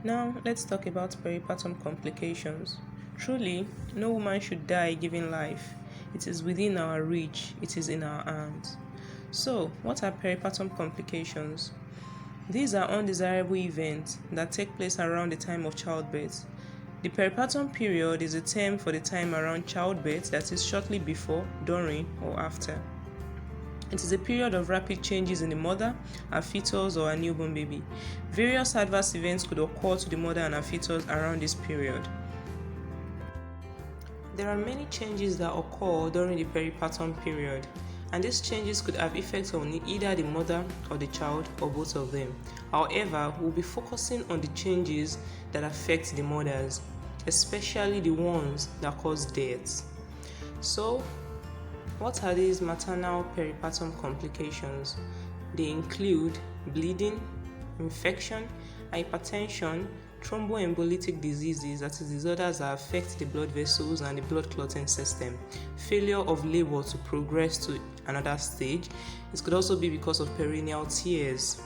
Now, let's talk about peripartum complications. Truly, no woman should die giving life. It is within our reach, it is in our hands. So, what are peripartum complications? These are undesirable events that take place around the time of childbirth. The peripartum period is a term for the time around childbirth, that is shortly before, during, or after. It is a period of rapid changes in the mother, her fetus, or her newborn baby. Various adverse events could occur to the mother and her fetus around this period. There are many changes that occur during the peripartum period, and these changes could have effects on either the mother or the child or both of them. However, we'll be focusing on the changes that affect the mothers, especially the ones that cause deaths. So, what are these maternal peripartum complications? They include bleeding, infection, hypertension, thromboembolic diseases, that is disorders that affect the blood vessels and the blood clotting system, failure of labor to progress to another stage. It could also be because of perineal tears,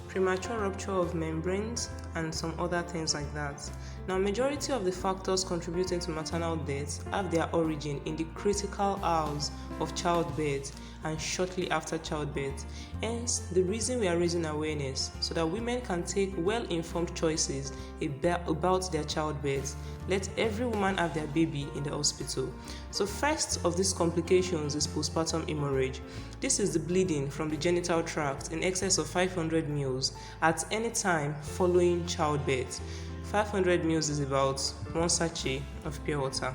premature rupture of membranes, and some other things like that. Now, majority of the factors contributing to maternal death have their origin in the critical hours of childbirth and shortly after childbirth. Hence, the reason we are raising awareness so that women can take well-informed choices about their childbirth. Let every woman have their baby in the hospital. So, first of these complications is postpartum hemorrhage. This is the bleeding from the genital tract in excess of 500 ml at any time following childbirth. 500 ml is about 1 sachet of pure water.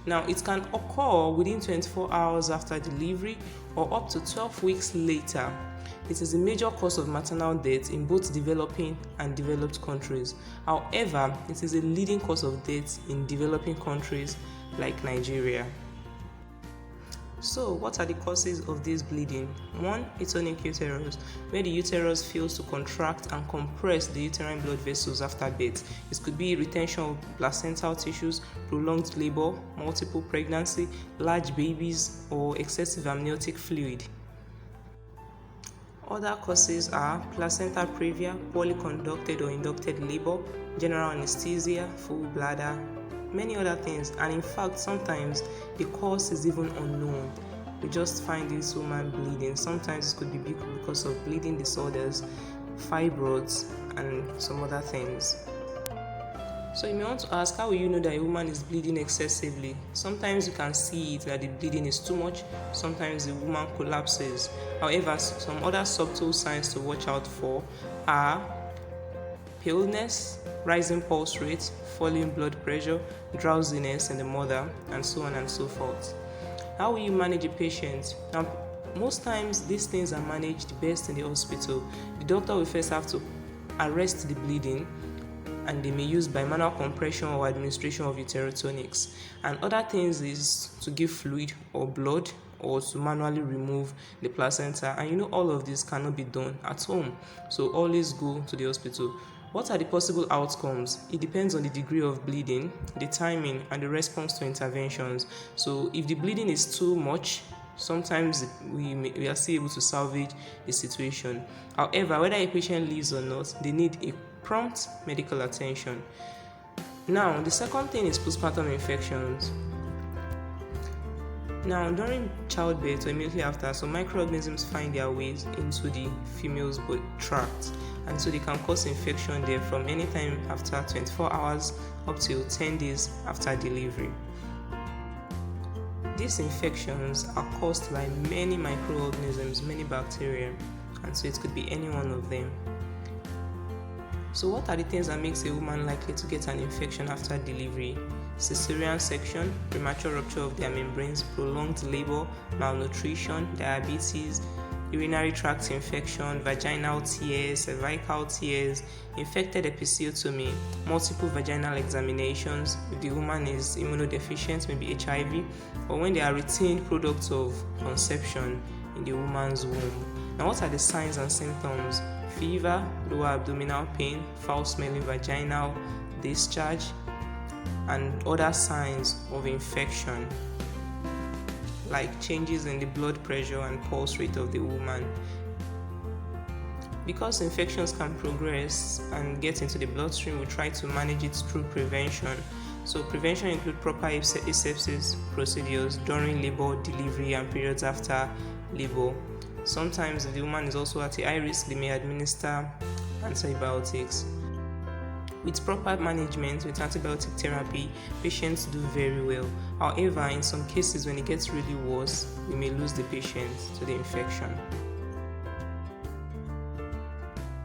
Now, it can occur within 24 hours after delivery or up to 12 weeks later. It is a major cause of maternal death in both developing and developed countries. However, it is a leading cause of death in developing countries like Nigeria. So, what are the causes of this bleeding? One, atonic uterus, where the uterus fails to contract and compress the uterine blood vessels after birth. It could be retention of placental tissues, prolonged labor, multiple pregnancy, large babies, or excessive amniotic fluid. Other causes are placenta previa, poorly conducted or inducted labor, general anesthesia, full bladder, many other things. And in fact, sometimes the cause is even unknown. We just find this woman bleeding. Sometimes it could be because of bleeding disorders, fibroids, and some other things. So you may want to ask, how will you know that a woman is bleeding excessively? Sometimes you can see it that the bleeding is too much. Sometimes the woman collapses. However, some other subtle signs to watch out for are paleness, rising pulse rate, falling blood pressure, drowsiness in the mother, and so on and so forth. How will you manage a patient? Now, most times these things are managed best in the hospital. The doctor will first have to arrest the bleeding, and they may use bimanual compression or administration of uterotonics. And other things is to give fluid or blood or to manually remove the placenta. And all of this cannot be done at home. So always go to the hospital. What are the possible outcomes? It depends on the degree of bleeding, the timing, and the response to interventions. So if the bleeding is too much, sometimes we are still able to salvage the situation. However, whether a patient lives or not, they need a prompt medical attention. Now, the second thing is postpartum infections. Now, during childbirth or immediately after, some microorganisms find their ways into the female's tract, and so they can cause infection there from any time after 24 hours up to 10 days after delivery. These infections are caused by many microorganisms, many bacteria, and so it could be any one of them. So what are the things that makes a woman likely to get an infection after delivery? Cesarean section, premature rupture of their membranes, prolonged labor, malnutrition, diabetes, urinary tract infection, vaginal tears, cervical tears, infected episiotomy, multiple vaginal examinations. If the woman is immunodeficient, maybe HIV, or when there are retained products of conception in the woman's womb. Now, what are the signs and symptoms? Fever, lower abdominal pain, foul-smelling vaginal discharge, and other signs of infection like changes in the blood pressure and pulse rate of the woman. Because infections can progress and get into the bloodstream, we try to manage it through prevention. So prevention includes proper asepsis procedures during labor, delivery, and periods after labor. Sometimes if the woman is also at a high risk, they may administer antibiotics. With proper management with antibiotic therapy, patients do very well. However, in some cases when it gets really worse, we may lose the patient to the infection.